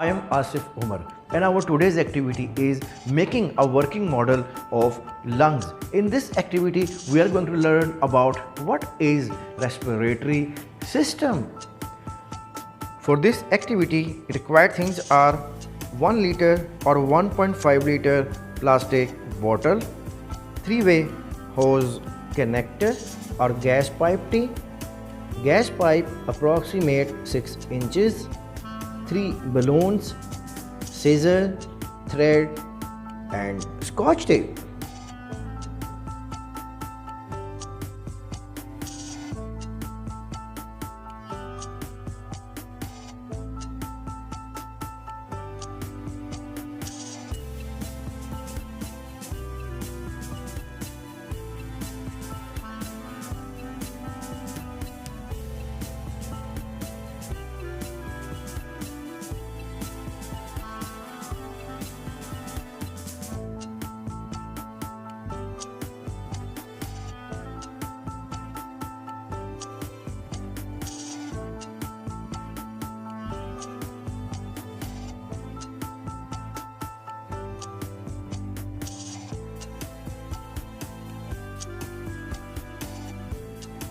I am Asif Umer and our today's activity is making a working model of lungs. In this activity we are going to learn about what is respiratory system. For this activity required things are 1 liter or 1.5 liter plastic bottle, 3-way hose connector or gas pipe T, gas pipe approximate 6 inches, 3 balloons, scissor, thread and scotch tape.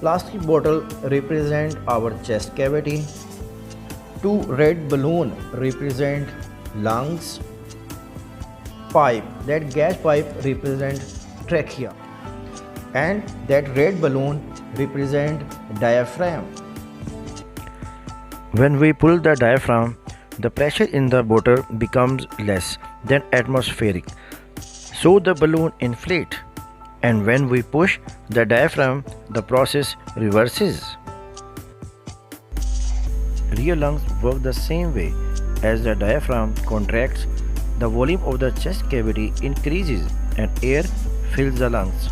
Plastic bottle represent our chest cavity. 2 red balloon represent lungs. Pipe, that gas pipe represent trachea. And that red balloon represent diaphragm. When we pull the diaphragm, the pressure in the bottle becomes less than atmospheric. So the balloon inflates. And when we push the diaphragm, the process reverses. Real lungs work the same way. As the diaphragm contracts, the volume of the chest cavity increases and air fills the lungs.